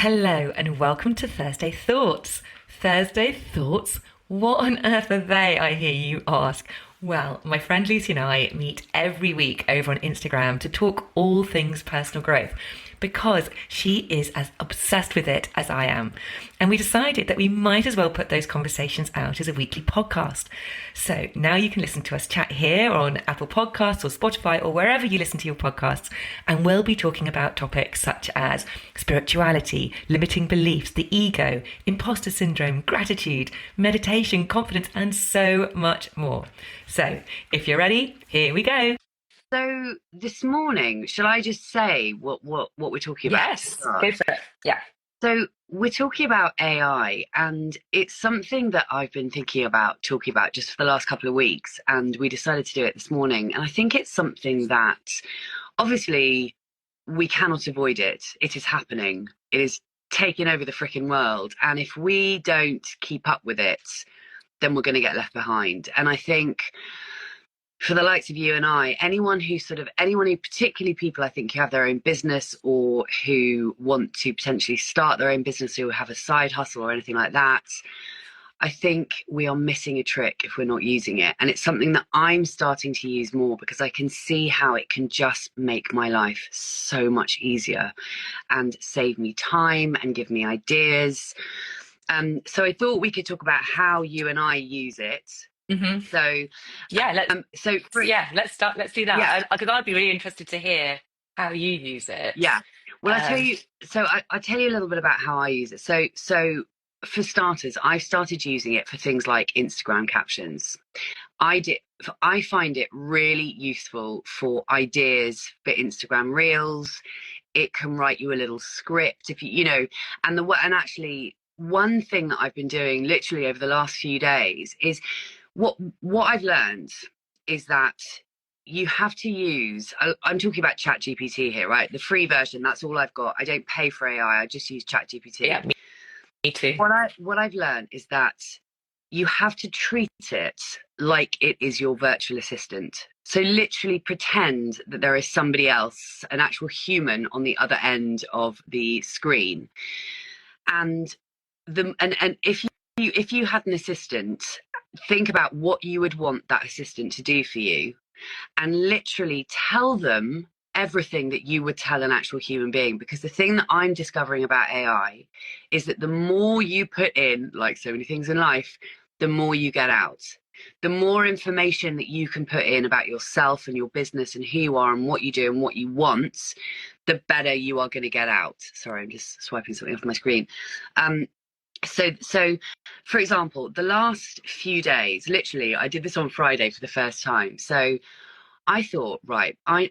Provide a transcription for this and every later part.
Hello and welcome to Thursday Thoughts. Thursday Thoughts? What on earth are they, I hear you ask? Well, my friend Lucy and I meet every week over on Instagram to talk all things personal growth because she is as obsessed with it as I am. And we decided that we might as well put those conversations out as a weekly podcast. So now you can listen to us chat here on Apple Podcasts or Spotify or wherever you listen to your podcasts. And we'll be talking about topics such as spirituality, limiting beliefs, the ego, imposter syndrome, gratitude, meditation, confidence, and so much more. So if you're ready, here we go. So this morning, shall I just say what we're talking about? Yes, go for it. Yeah. So we're talking about AI, and it's something that I've been thinking about talking about just for the last couple of weeks, and we decided to do it this morning. And I think it's something that obviously we cannot avoid it. It is happening. It is taking over the freaking world. And if we don't keep up with it, then we're going to get left behind. And I think for the likes of you and I, anyone who particularly people I think who have their own business or who want to potentially start their own business or have a side hustle or anything like that, I think we are missing a trick if we're not using it. And it's something that I'm starting to use more because I can see how it can just make my life so much easier and save me time and give me ideas. So I thought we could talk about how you and I use it. Mm-hmm. So yeah, let's start. Let's do that. Yeah. Because I'd be really interested to hear how you use it. Yeah. Well, I tell you. So I tell you a little bit about how I use it. So for starters, I started using it for things like Instagram captions. I find it really useful for ideas for Instagram Reels. It can write you a little script if and actually one thing that I've been doing literally over the last few days is what I've learned is that you have to use, I'm talking about ChatGPT here, right? The free version, that's all I've got. I don't pay for AI, I just use ChatGPT. Yeah, me too. What I've learned is that you have to treat it like it is your virtual assistant. So literally pretend that there is somebody else, an actual human on the other end of the screen. And if you had an assistant, think about what you would want that assistant to do for you and literally tell them everything that you would tell an actual human being. Because the thing that I'm discovering about AI is that the more you put in, like so many things in life, the more you get out. The more information that you can put in about yourself and your business and who you are and what you do and what you want, the better you are going to get out. Sorry, I'm just swiping something off my screen. So for example, the last few days, literally, I did this on Friday for the first time. So I thought, right, I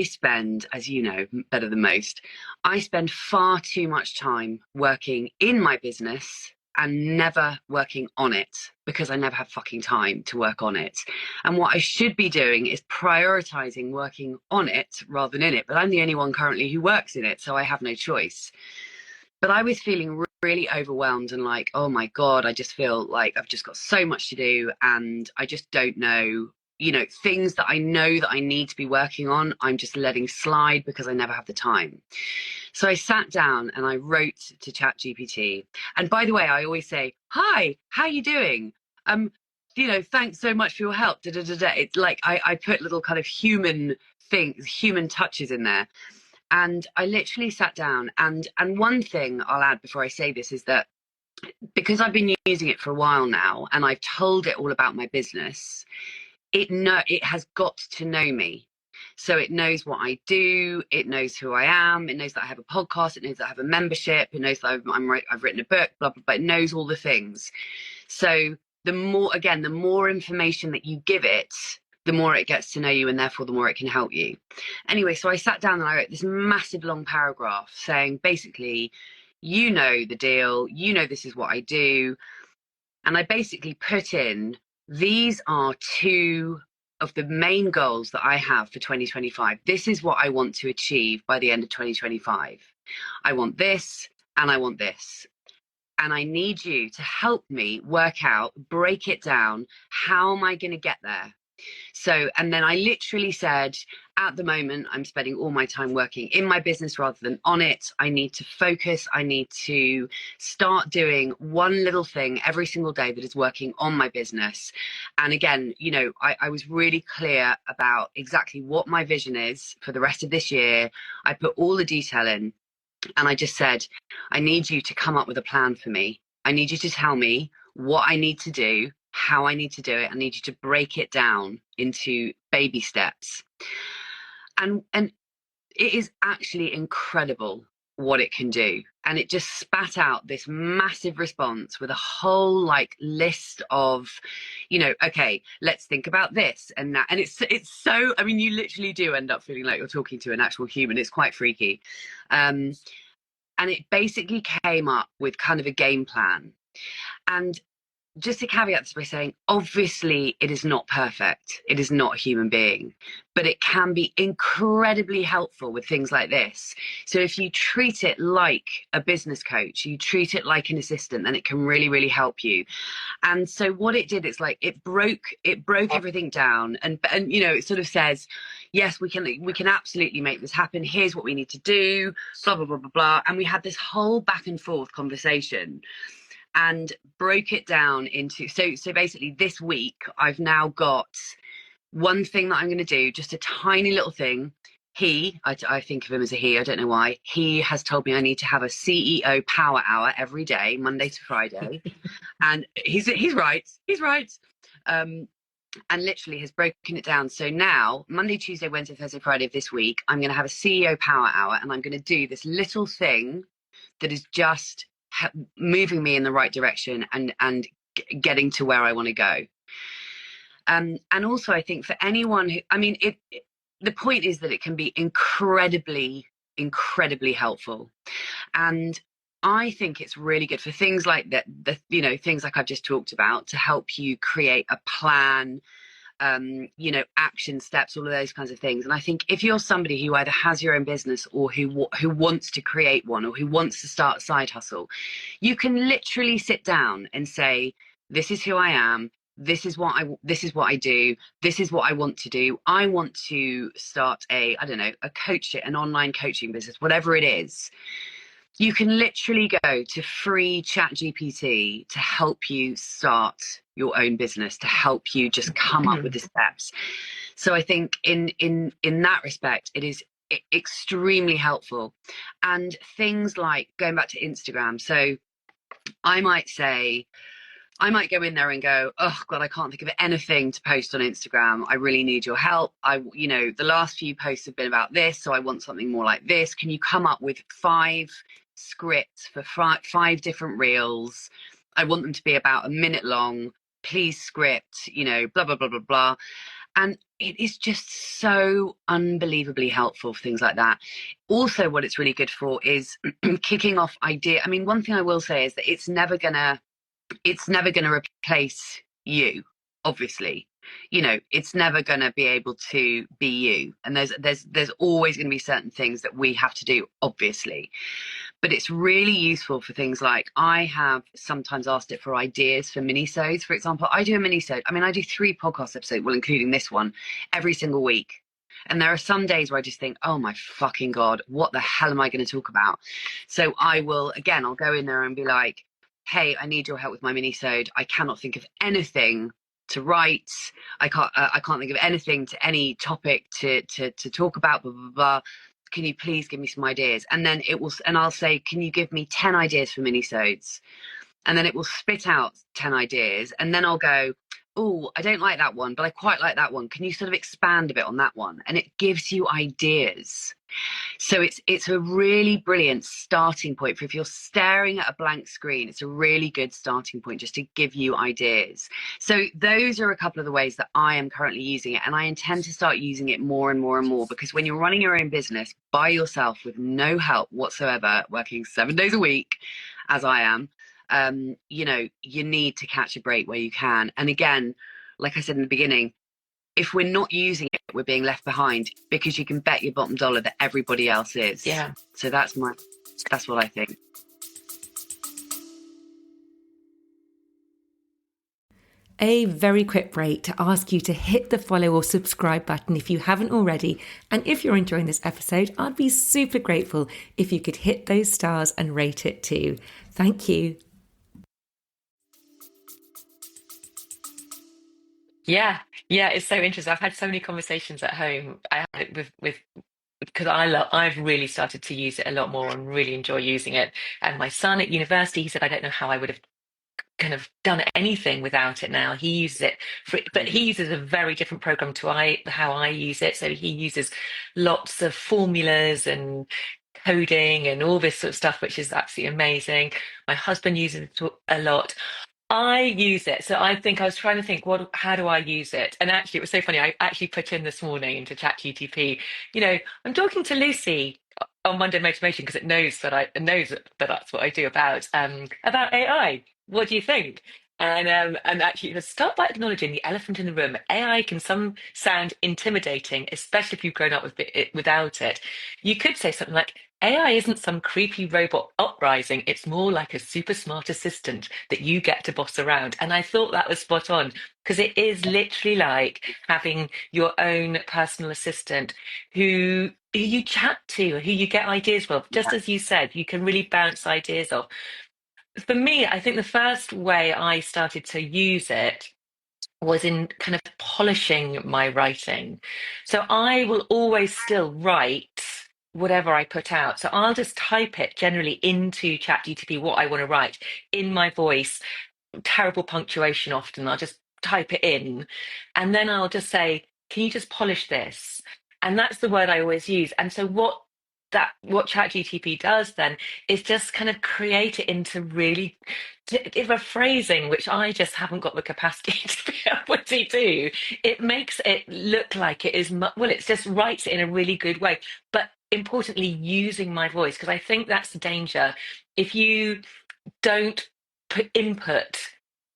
spend, as you know, better than most, I spend far too much time working in my business and never working on it because I never have fucking time to work on it. And what I should be doing is prioritizing working on it rather than in it. But I'm the only one currently who works in it, so I have no choice. But I was feeling really overwhelmed and like, oh my God, I just feel like I've just got so much to do and I just don't know, things that I know that I need to be working on, I'm just letting slide because I never have the time. So I sat down and I wrote to ChatGPT. And by the way, I always say, hi, how you doing? Thanks so much for your help. Da, da, da, da. It's like I put little kind of human things, human touches in there. And I literally sat down and one thing I'll add before I say this is that because I've been using it for a while now and I've told it all about my business, it has got to know me. So it knows what I do, it knows who I am, it knows that I have a podcast, it knows that I have a membership, it knows that I've written a book, blah, blah, blah, it knows all the things. So the more information that you give it, the more it gets to know you and therefore the more it can help you. Anyway, so I sat down and I wrote this massive long paragraph saying basically, you know the deal, this is what I do. And I basically put in, these are two of the main goals that I have for 2025. This is what I want to achieve by the end of 2025. I want this and I want this. And I need you to help me work out, break it down. How am I going to get there? So, and then I literally said, at the moment, I'm spending all my time working in my business rather than on it. I need to focus. I need to start doing one little thing every single day that is working on my business. And again, I was really clear about exactly what my vision is for the rest of this year. I put all the detail in, and I just said, I need you to come up with a plan for me. I need you to tell me what I need to do, how I need to do it. I need you to break it down into baby steps. And it is actually incredible what it can do. And it just spat out this massive response with a whole list of, okay, let's think about this and that. And it's so, I mean, you literally do end up feeling like you're talking to an actual human. It's quite freaky. And it basically came up with kind of a game plan. And just to caveat this by saying, obviously, it is not perfect. It is not a human being, but it can be incredibly helpful with things like this. So if you treat it like a business coach, you treat it like an assistant, then it can really, really help you. And so what it did, it's like it broke everything down, and it sort of says, yes, we can absolutely make this happen. Here's what we need to do, blah blah blah blah blah. And we had this whole back and forth conversation, and broke it down into, so basically this week I've now got one thing that I'm going to do, just a tiny little thing. I think of him as a he, I don't know why. He has told me I need to have a CEO power hour every day, Monday to Friday. And he's right. And literally has broken it down. So now, Monday, Tuesday, Wednesday, Thursday, Friday of this week, I'm going to have a CEO power hour, and I'm going to do this little thing that is just moving me in the right direction and getting to where I want to go. And also, I think for anyone who, I mean, the point is that it can be incredibly, incredibly helpful. And I think it's really good for things like that, things like I've just talked about, to help you create a plan, action steps, all of those kinds of things. And I think if you're somebody who either has your own business or who wants to create one, or who wants to start a side hustle, you can literally sit down and say, this is who I am. This is what I do. This is what I want to do. I want to start an online coaching business, whatever it is. You can literally go to free ChatGPT to help you start your own business, to help you just come up with the steps. So I think in that respect, it is extremely helpful. And things like going back to Instagram. So I might go in there and go, oh God, I can't think of anything to post on Instagram. I really need your help. The last few posts have been about this, so I want something more like this. Can you come up with 5 scripts for 5 different reels? I want them to be about a minute long. Please script, blah, blah, blah, blah, blah. And it is just so unbelievably helpful for things like that. Also, what it's really good for is kicking off idea. I mean, one thing I will say is that it's never gonna replace you, obviously. It's never going to be able to be you, and there's always going to be certain things that we have to do, obviously. But it's really useful for things like, I have sometimes asked it for ideas for minisodes. For example, I do a minisode. I mean, I do 3 podcast episodes, well, including this one, every single week. And there are some days where I just think, oh my fucking God, what the hell am I going to talk about? So I'll go in there and be like, hey, I need your help with my minisode. I cannot think of anything to write. I can't think of anything to any topic to talk about, blah, blah, blah. Can you please give me some ideas? And then I'll say, can you give me 10 ideas for minisodes? And then it will spit out 10 ideas. And then I'll go, oh, I don't like that one, but I quite like that one. Can you sort of expand a bit on that one? And it gives you ideas. So it's a really brilliant starting point for if you're staring at a blank screen. It's a really good starting point just to give you ideas. So those are a couple of the ways that I am currently using it, and I intend to start using it more and more and more, because when you're running your own business by yourself with no help whatsoever, working 7 days a week, as I am, you need to catch a break where you can. And again, like I said in the beginning, if we're not using it, we're being left behind, because you can bet your bottom dollar that everybody else is. Yeah. So that's what I think. a very quick break to ask you to hit the follow or subscribe button if you haven't already. And if you're enjoying this episode, I'd be super grateful if you could hit those stars and rate it too. Thank you. Yeah, yeah, it's so interesting. I've had so many conversations at home. I had it with because I've really started to use it a lot more and really enjoy using it. And my son at university, he said, I don't know how I would have kind of done anything without it now. He uses it but he uses a very different program to how I use it. So he uses lots of formulas and coding and all this sort of stuff, which is absolutely amazing. My husband uses it a lot. I use it. So I think I was trying to think, how do I use it? And actually, it was so funny. I actually put in this morning into ChatGPT, I'm talking to Lucy on Monday Motivation because it knows that that's what I do about AI. What do you think? And actually, let's start by acknowledging the elephant in the room. AI can sound intimidating, especially if you've grown up without it. You could say something like, AI isn't some creepy robot uprising. It's more like a super smart assistant that you get to boss around. And I thought that was spot on because it is literally like having your own personal assistant who you chat to, who you get ideas from. Just Yeah. as you said, you can really bounce ideas off. For me, I think the first way I started to use it was in kind of polishing my writing. So I will always still write whatever I put out. So I'll just type it generally into ChatGPT what I want to write in my voice, terrible punctuation often. I'll just type it in and then I'll just say, can you just polish this? And that's the word I always use. And so what ChatGPT does then is just kind of create it into really if a phrasing which I just haven't got the capacity to be able to do. It makes it look like it is well, it just writes it in a really good way, but importantly using my voice, because I think that's the danger. If you don't put input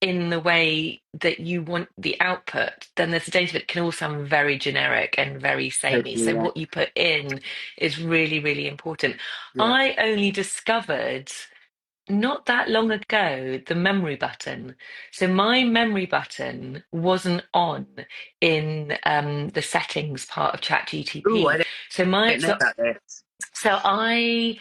in the way that you want the output, then there's a danger that it can all sound very generic and very samey. Totally. So Yeah. what you put in is really, really important. Yeah. I only discovered not that long ago the memory button. So my memory button wasn't on in the settings part of Oh, I ChatGTP. So my don't know so about this. so I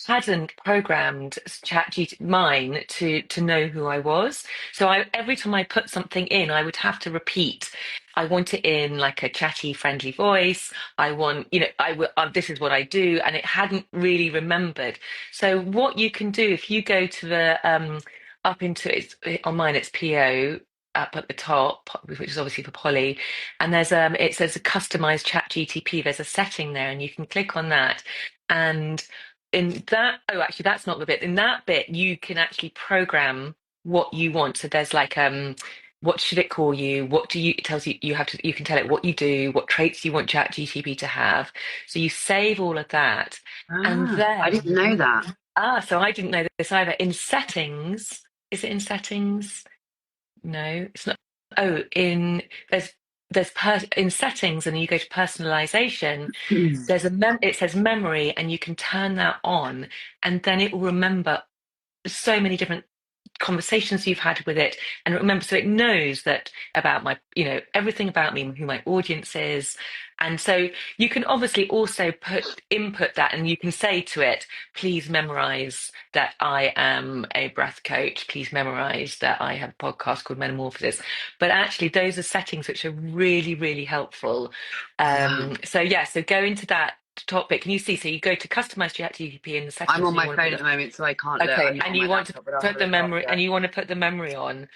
hadn't programmed ChatGPT mine to know who I was. So every time I put something in, I would have to repeat. I want it in like a chatty, friendly voice. I want, this is what I do, and it hadn't really remembered. So what you can do if you go to the up into it's on mine, it's PO up at the top, which is obviously for Polly, and it says a customized chat GTP. There's a setting there, and you can click on that. And in that, oh, actually, that's not the bit. In that bit, you can actually program what you want. So there's like, what should it call you? It tells you, you can tell it what you do, what traits you want ChatGPT to have. So you save all of that. And I didn't then, know that. so I didn't know this either. In settings, is it in settings? No, it's not. Oh, in settings, and then you go to personalization. It says memory, and you can turn that on, and then it will remember so many different conversations you've had with it, and remember, so it knows that about everything about me, who my audience is. And so you can obviously also input that, and you can say to it, please memorize that I am a breath coach, please memorize that I have a podcast called Metamorphosis. But actually those are settings which are really, really helpful. Yeah. So go into that topic. Can you see? So you go to customize ChatGPT in the I'm settings, on and you my want to phone put at the moment, so I can't look. okay, I'm not and on my you want to laptop, but I'll put have a the look memory, after. and you want to put the memory on.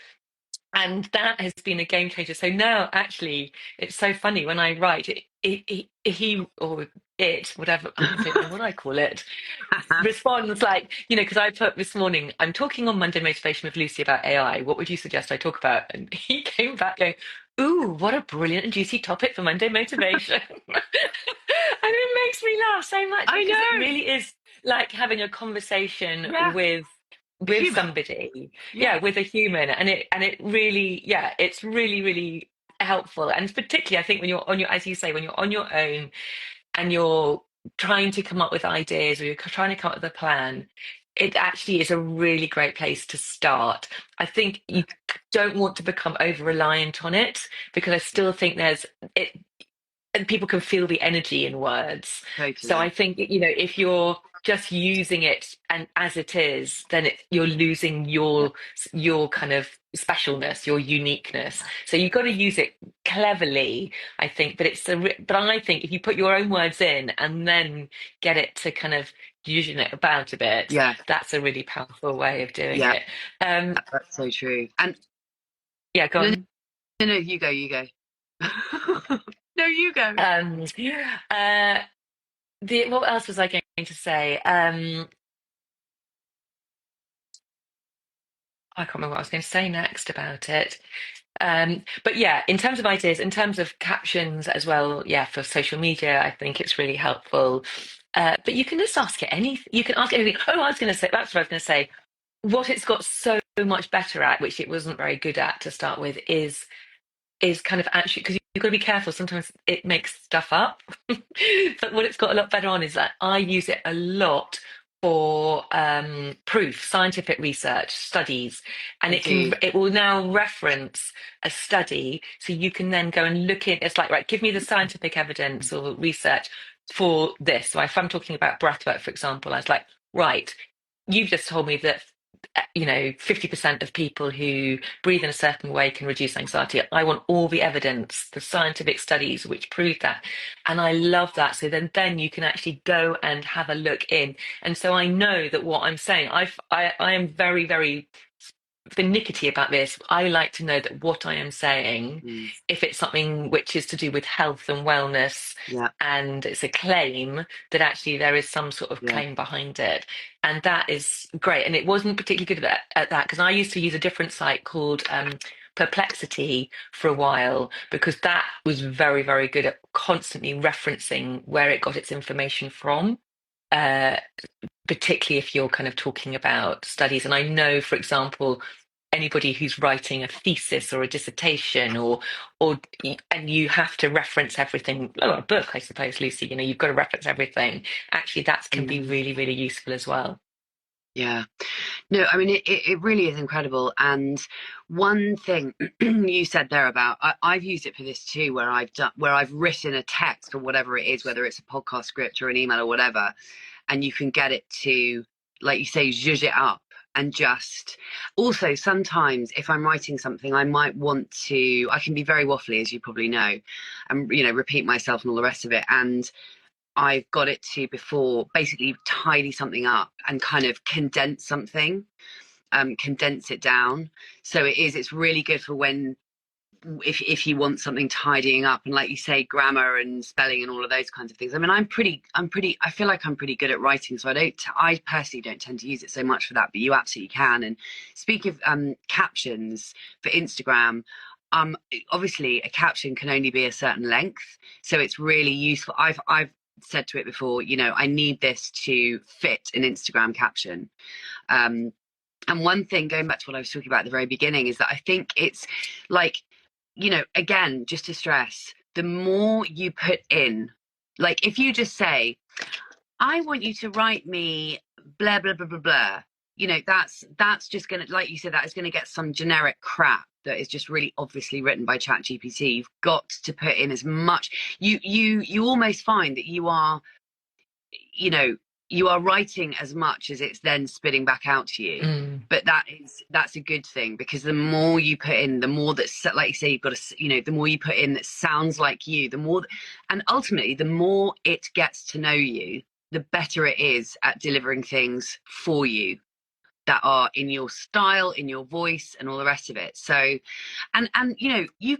And that has been a game changer. So now, actually, it's so funny when I write he or it, whatever, I don't know what I call it, responds like, because I put this morning, I'm talking on Monday Motivation with Lucy about AI. What would you suggest I talk about? And he came back going, ooh, what a brilliant and juicy topic for Monday Motivation. And it makes me laugh so much I because it know. really is like having a conversation Yeah. with Human. somebody, Yeah. with a human, and it really, it's really, really helpful. And particularly I think when you're on your, as you say, when you're on your own and you're trying to come up with ideas, or you're trying to come up with a plan, it actually is a really great place to start. I think you don't want to become over reliant on it, because I still think there's it, and people can feel the energy in words. So I Totally. think, if you're just using it and as it is, then you're losing Yeah. your kind of specialness, your uniqueness. So you've got to use it cleverly, I think. But but I think if you put your own words in and then get it to kind of using it about a bit, Yeah. that's a really powerful way of doing Yeah. it. Um, That's so true. And yeah, go no, on. no, no, you go, you go. No, you go. Um, uh, what else was I going to say? I can't remember what I was going to say next about it. But yeah, in terms of ideas, in terms of captions as well, yeah, for social media, I think it's really helpful. But you can just ask it anything. You can ask it anything. Oh, I was going to say, that's what I was going to say. What it's got so much better at, which it wasn't very good at to start with, is kind of actually, because you've got to be careful. Sometimes it makes stuff up. But what it's got a lot better on is that I use it a lot for proof, scientific research, studies, and I do. it will now reference a study, so you can then go and look in. It's like, right, give me the scientific evidence or research for this. So if I'm talking about breathwork, for example, I was like, right, you've just told me that 50% of people who breathe in a certain way can reduce anxiety. I want all the evidence, the scientific studies which prove that. And I love that. So then you can actually go and have a look in. And so I know that what I'm saying, I am very, very finicky about this. I like to know that what I am saying, Mm, if it's something which is to do with health and wellness, yeah. and it's a claim, that actually there is some sort of Yeah. claim behind it. And that is great. And it wasn't particularly good at that, because I used to use a different site called Perplexity for a while, because that was very, very good at constantly referencing where it got its information from. Uh, Particularly if you're kind of talking about studies. And I know, for example, anybody who's writing a thesis or a dissertation, or and you have to reference everything. Oh, a book, I suppose, Lucy. You've got to reference everything. Actually, that can be Mm, really, really useful as well. yeah. No, I mean, it really is incredible. And one thing you said there about, I've used it for this too, where I've written a text or whatever it is, whether it's a podcast script or an email or whatever, and you can get it to, like you say, zhuzh it up. And just also sometimes if I'm writing something, I can be very waffly, as you probably know, and, repeat myself and all the rest of it. And I've got it to before basically tidy something up and kind of condense something, condense it down. So it's really good for when, if you want something tidying up, and like you say, grammar and spelling and all of those kinds of things. I mean, I feel like I'm pretty good at writing, so I personally don't tend to use it so much for that, but you absolutely can. And speak of captions for Instagram, obviously a caption can only be a certain length, so it's really useful. I've said to it before, I need this to fit an Instagram caption. Um, and one thing, going back to what I was talking about at the very beginning, is that I think it's like, again, just to stress, the more you put in, like if you just say, I want you to write me blah, blah, blah, blah, blah, that's just going to, like you said, that is going to get some generic crap that is just really obviously written by ChatGPT. You've got to put in as much. You almost find that you know you are writing as much as it's then spitting back out to you, Mm. but that's a good thing, because the more you put in, the more that, like you say, you've got to, the more you put in that sounds like you, the more, and ultimately the more it gets to know you, the better it is at delivering things for you that are in your style, in your voice, and all the rest of it. So, and um you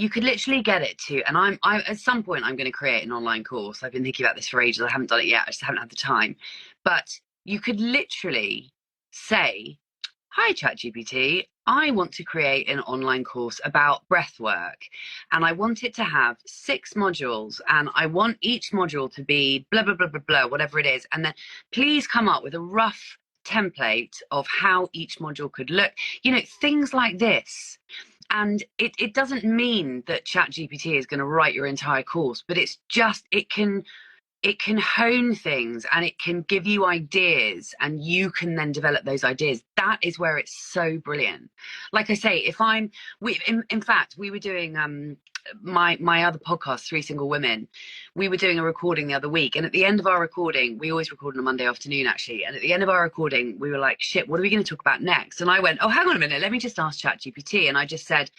could literally get it to, and I at some point I'm going to create an online course. I've been thinking about this for ages. I haven't done it yet. I just haven't had the time. But you could literally say, hi ChatGPT, I want to create an online course about breath work, and I want it to have 6 modules, and I want each module to be blah blah blah blah blah, whatever it is, and then please come up with a rough template of how each module could look, things like this. And it doesn't mean that ChatGPT is going to write your entire course, but it can it can hone things and it can give you ideas and you can then develop those ideas. That is where it's so brilliant. Like I say, if I'm we in fact we were doing my other podcast, Three Single Women, we were doing a recording the other week, and at the end of our recording, we always record on a Monday afternoon actually, and at the end of our recording we were like, shit, what are we going to talk about next? And I went, oh, hang on a minute, let me just ask ChatGPT. And I just said,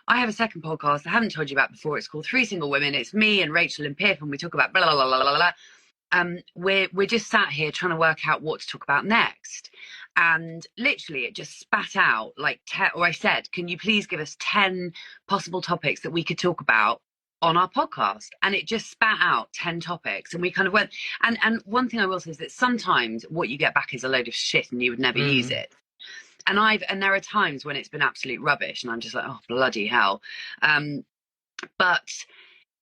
I have a second podcast I haven't told you about before. It's called Three Single Women. It's me and Rachel and Pip, and we talk about blah blah blah blah blah. We're just sat here trying to work out what to talk about next, and literally it just spat out like or I said, can you please give us 10 possible topics that we could talk about on our podcast? And it just spat out 10 topics, and we kind of went. And one thing I will say is that sometimes what you get back is a load of shit, and you would never use Mm. it. And there are times when it's been absolute rubbish, and I'm just like, oh bloody hell. But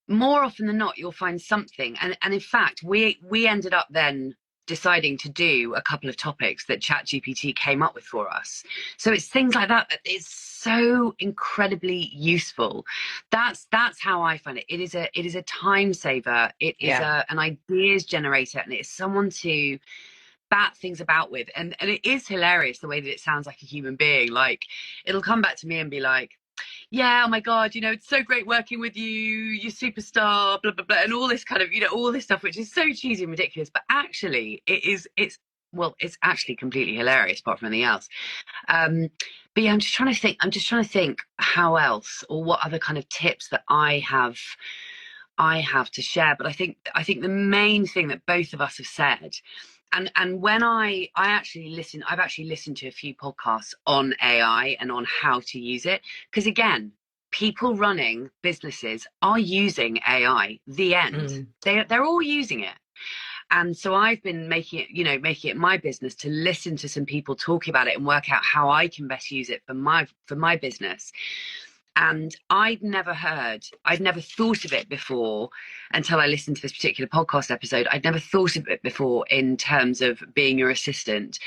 more often than not, you'll find something. And in fact, we ended up then deciding to do a couple of topics that ChatGPT came up with for us. So it's things like that that is so incredibly useful. That's how I find it. It is a time saver. It is Yeah. an ideas generator, and it is someone to bat things about with. And it is hilarious the way that it sounds like a human being. Like, it'll come back to me and be like, yeah, oh my God, it's so great working with you, you superstar, blah, blah, blah, and all this kind of, all this stuff, which is so cheesy and ridiculous. But actually, it's actually completely hilarious, apart from anything else. But yeah, I'm just trying to think how else or what other kind of tips that I have to share. But I think the main thing that both of us have said, and when I've actually listened to a few podcasts on AI and on how to use it, because again, people running businesses are using AI. The end. Mm. They're all using it. And so I've been making it my business to listen to some people talking about it and work out how I can best use it for my business. And I'd never thought of it before until I listened to this particular podcast episode. I'd never thought of it before in terms of being your assistant.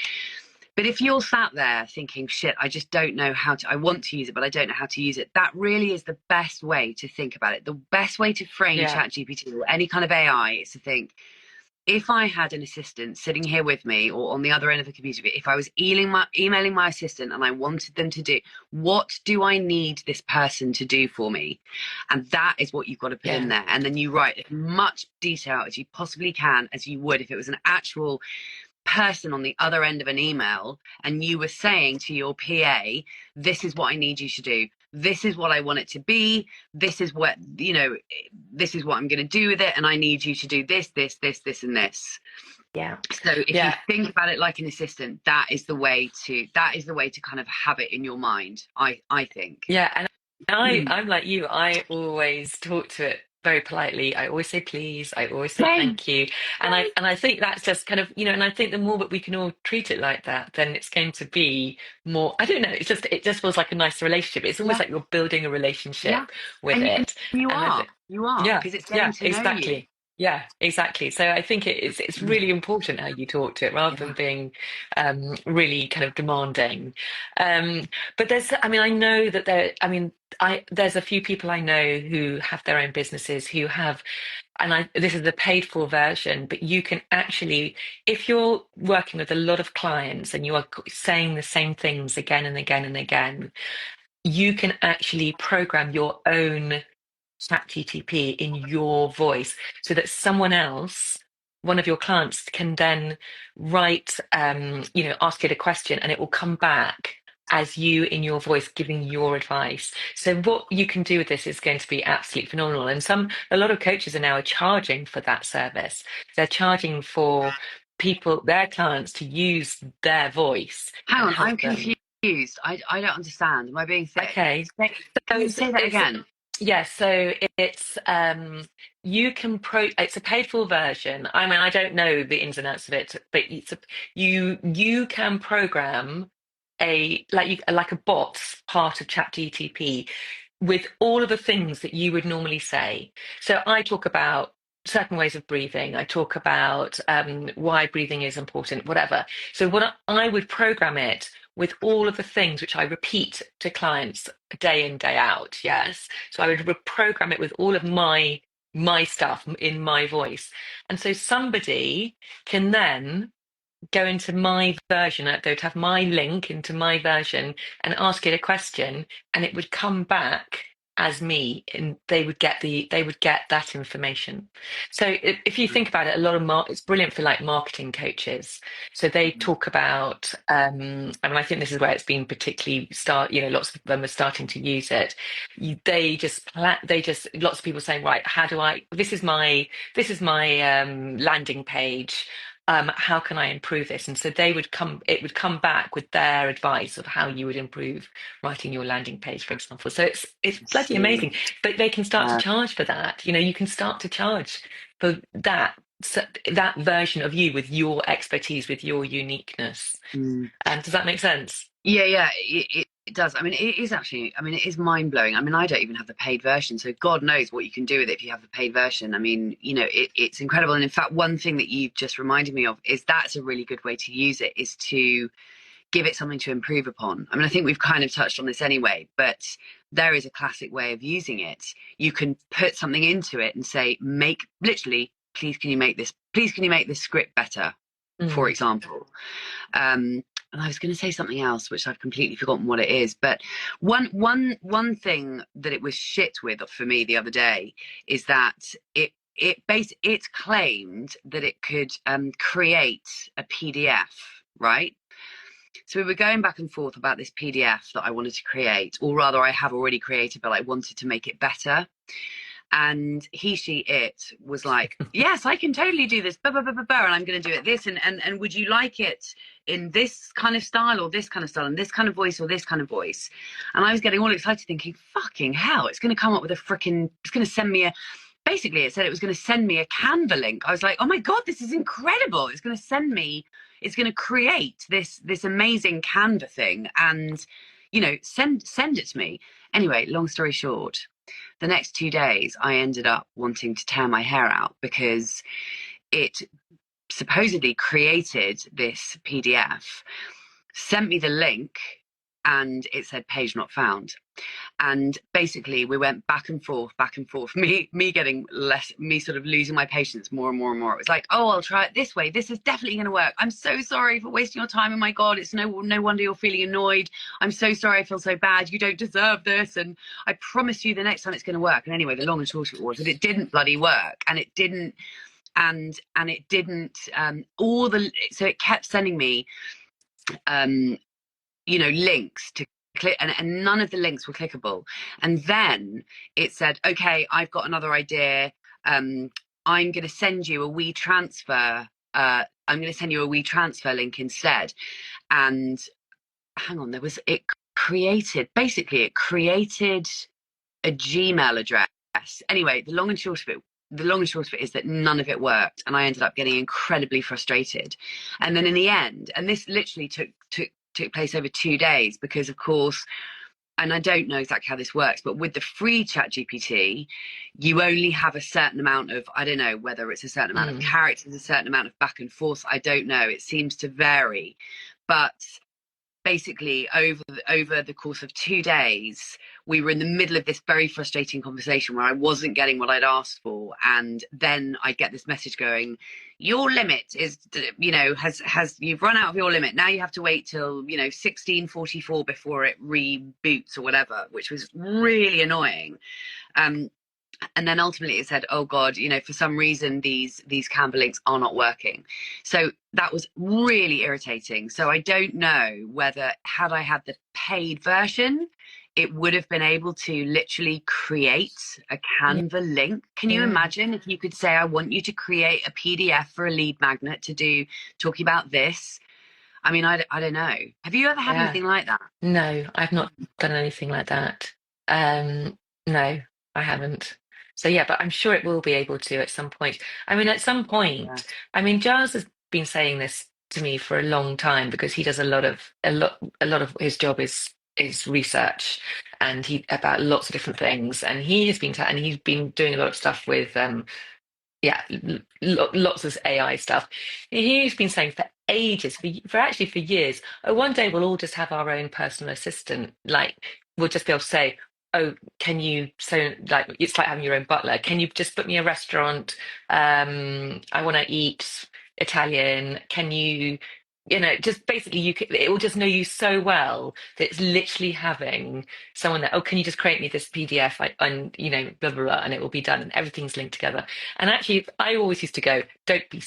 But if you're sat there thinking, shit, I just don't know I want to use it, but I don't know how to use it, that really is the best way to think about it. The best way to frame Yeah. ChatGPT or any kind of AI is to think, if I had an assistant sitting here with me or on the other end of the computer, if I was emailing my assistant and I wanted them to do, what do I need this person to do for me? And that is what you've got to put in Yeah. there. And then you write as much detail as you possibly can, as you would if it was an actual person on the other end of an email and you were saying to your PA, this is what I need you to do. This is what I want it to be. This is what, this is what I'm going to do with it. And I need you to do this, this, this, this, and this. Yeah. So if you Yeah. think about it like an assistant, that is the way to kind of have it in your mind. I think. Yeah. And Mm. I'm like you. I always talk to it very politely. I always say please. I always say Same. thank you. And I think that's just kind of, and I think the more that we can all treat it like that, then it's going to be more, I don't know, it just feels like a nicer relationship. It's almost Yeah. like you're building a Yeah. relationship with And it. you And I are. think, You are, yeah, because it's getting yeah, to know you. exactly. Yeah, exactly. So I think it's really important how you talk to it rather than Yeah. being really kind of demanding. Um, but I know that there's a few people I know who have their own businesses who have, this is the paid for version, but you can actually, if you're working with a lot of clients and you are saying the same things again and again and again, you can actually program your own ChatGTP in your voice so that someone else, one of your clients, can then write, ask it a question and it will come back as you in your voice giving your advice. So what you can do with this is going to be absolutely phenomenal. And a lot of coaches are now charging for that service. They're charging for their clients to use their voice Hang and on, I'm help them. confused. I don't understand. Am I being thick? Okay. Can So you say that it's again? Yeah, so it's you can it's a paid for version. I mean, I don't know the ins and outs of it, but you can program like a bot part of ChatGTP with all of the things that you would normally say. So I talk about certain ways of breathing. I talk about why breathing is important, whatever. So what I would program it with all of the things which I repeat to clients day in, day out. Yes. So I would reprogram it with all of my my stuff in my voice. And so somebody can then go into my version, they would have my link into my version and ask it a question, and it would come back as me, and they would get that information. So if you think about it, a lot of it's brilliant for like marketing coaches. So they talk about, I mean, I think this is where it's been particularly lots of them are starting to use it. They just lots of people saying, right, how do I, this is my landing page, how can I improve this? And so it would come back with their advice of how you would improve writing your landing page, for example. So it's I bloody amazing. see. But they can start to Uh, charge for that. You can start to charge for that, so that version of you with your expertise, with your uniqueness. mm. Does that make sense? Yeah, yeah, it does. I mean, it is actually, I mean, it is mind blowing. I mean, I don't even have the paid version, so God knows what you can do with it if you have the paid version. I mean, it's incredible. And in fact, one thing that you've just reminded me of is that's a really good way to use it, is to give it something to improve upon. I mean, I think we've kind of touched on this anyway, but there is a classic way of using it. You can put something into it and say, make literally, please can you make this script better, for Mm. example. And I was going to say something else, which I've completely forgotten what it is. But one thing that it was shit with for me the other day is that it claimed that it could create a PDF, right? So we were going back and forth about this PDF that I wanted to create, or rather, I have already created, but I wanted to make it better. And it was like, yes, I can totally do this, and I'm going to do it this, and would you like it in this kind of style, or this kind of style, and this kind of voice, or this kind of voice? And I was getting all excited, thinking, fucking hell, it's going to come up with it's going to send me basically it said it was going to send me a Canva link. I was like, oh my God, this is incredible. It's going to create this amazing Canva thing, and send it to me. Anyway, long story short, the next 2 days, I ended up wanting to tear my hair out because it supposedly created this PDF, sent me the link, and it said page not found. And basically we went back and forth, me getting me sort of losing my patience more and more and more. It was like, oh, I'll try it this way, this is definitely going to work, I'm so sorry for wasting your time, oh my God, it's no wonder you're feeling annoyed, I'm so sorry, I feel so bad, you don't deserve this, and I promise you the next time it's going to work. And anyway, the long and short of it was that it didn't bloody work, and it didn't, and it didn't, so it kept sending me links to click, and none of the links were clickable. And then it said, okay, I've got another idea. I'm going to send you a WeTransfer. I'm going to send you a WeTransfer link instead. And hang on, it created a Gmail address. Anyway, the long and short of it is that none of it worked, and I ended up getting incredibly frustrated. And then in the end, and this literally took place over 2 days, because of course, and I don't know exactly how this works, but with the free ChatGPT, you only have a certain amount of, I don't know whether it's a certain amount of characters, a certain amount of back and forth, I don't know, it seems to vary. But basically over the course of 2 days, we were in the middle of this very frustrating conversation where I wasn't getting what I'd asked for, and then I get this message going, your limit is, has you've run out of your limit, now you have to wait till 16:44 before it reboots or whatever, which was really annoying. And then ultimately it said, oh God, for some reason these Canva links are not working. So that was really irritating. So I don't know whether, had I had the paid version, it would have been able to literally create a Canva link. Can you Yeah. imagine if you could say, I want you to create a PDF for a lead magnet to do talking about this? I mean, I don't know. Have you ever had Yeah. anything like that? No, I've not done anything like that. No, I haven't. So yeah, but I'm sure it will be able to at some point. I mean, at some Yeah. point, I mean, Giles has been saying this to me for a long time, because he does a lot of his job is research, and he about lots of different things, and he's been doing a lot of stuff with yeah, lots of AI stuff. He's been saying for ages, for years, oh, one day we'll all just have our own personal assistant. Like, we'll just be able to say, oh, can you, so like it's like having your own butler. Can you just book me a restaurant? I want to eat Italian. Can you, just basically it will just know you so well that it's literally having someone that, oh, can you just create me this PDF and, blah, blah, blah, and it will be done and everything's linked together. And actually, I always used to go, don't be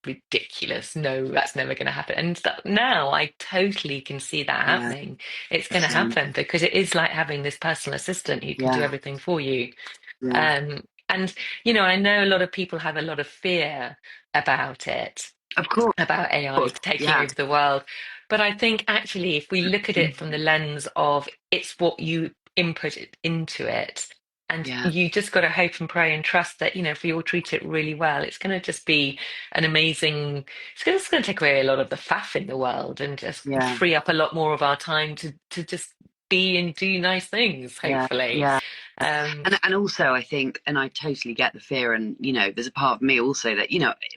ridiculous. No, that's never going to happen. And now I totally can see that Yeah. happening. It's going to happen because it is like having this personal assistant who can do Yeah. everything for you. Yeah. And I know a lot of people have a lot of fear about it, Of course. about AI taking Yeah. over the world. But I think actually, if we look at it from the lens of it's what you input it into it, and Yeah. you just got to hope and pray and trust that, if we all treat it really well, it's going to just be an amazing, it's going to take away a lot of the faff in the world and just Yeah. free up a lot more of our time to just be and do nice things, Yeah. hopefully. Yeah. Um, And also I think, and I totally get the fear, and there's a part of me also that,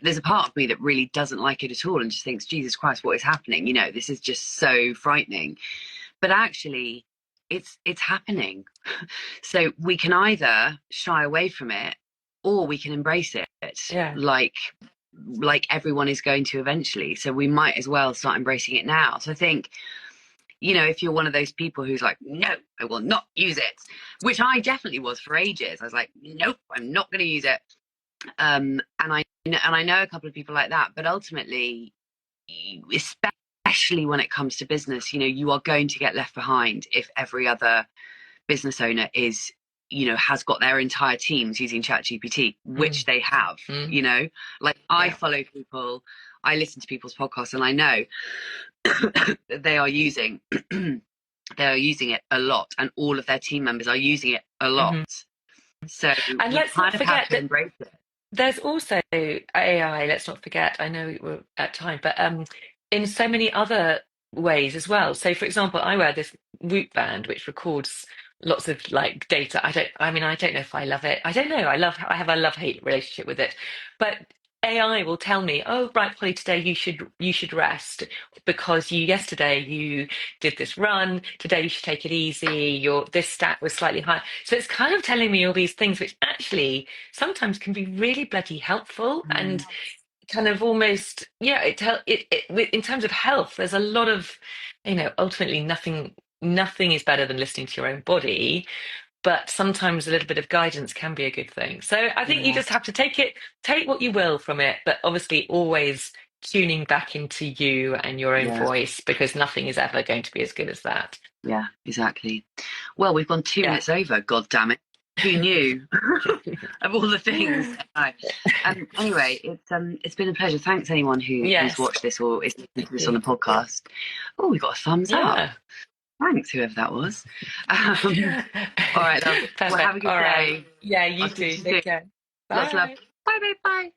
there's a part of me that really doesn't like it at all and just thinks, Jesus Christ, what is happening? This is just so frightening. But actually it's happening. So we can either shy away from it or we can embrace it, yeah. like everyone is going to eventually. So we might as well start embracing it now. So I think, if you're one of those people who's like, no, I will not use it, which I definitely was for ages. I was like, nope, I'm not going to use it. And I know a couple of people like that, but ultimately, especially when it comes to business, you are going to get left behind if every other business owner has got their entire teams using ChatGPT, which they have. Mm. Like I Yeah. follow people, I listen to people's podcasts, and I know they are using it a lot, and all of their team members are using it a lot. Hmm. So And you let's not kind of have forget to that embrace it. there's also AI, let's not forget, I know we're at time, but in so many other ways as well. So for example, I wear this Whoop band which records lots of like data. I don't know if I love it. I don't know. I have a love-hate relationship with it. But AI will tell me, oh, right, Polly, today you should rest because yesterday you did this run. Today you should take it easy. This stat was slightly high. So it's kind of telling me all these things, which actually sometimes can be really bloody helpful Mm, and kind of almost, yeah, in terms of health, there's a lot of, ultimately nothing is better than listening to your own body, but sometimes a little bit of guidance can be a good thing. So I think you yeah, just have to take what you will from it, but obviously always tuning back into you and your own yeah, voice, because nothing is ever going to be as good as that. yeah, exactly. Well, we've gone 2 minutes Yeah. over. God damn it! Who knew? Of all the things. No. Anyway, it's been a pleasure. Thanks anyone who's Yes. watched this or is listening to Thank this on you. the podcast. Oh, we got a thumbs up. Yeah. Thanks, whoever that was. All right, love. Well, have a Perfect. good All right. day. Yeah, I'll you speak too. to you Take soon. care. Lots of love. Bye. Bye, babe. Bye.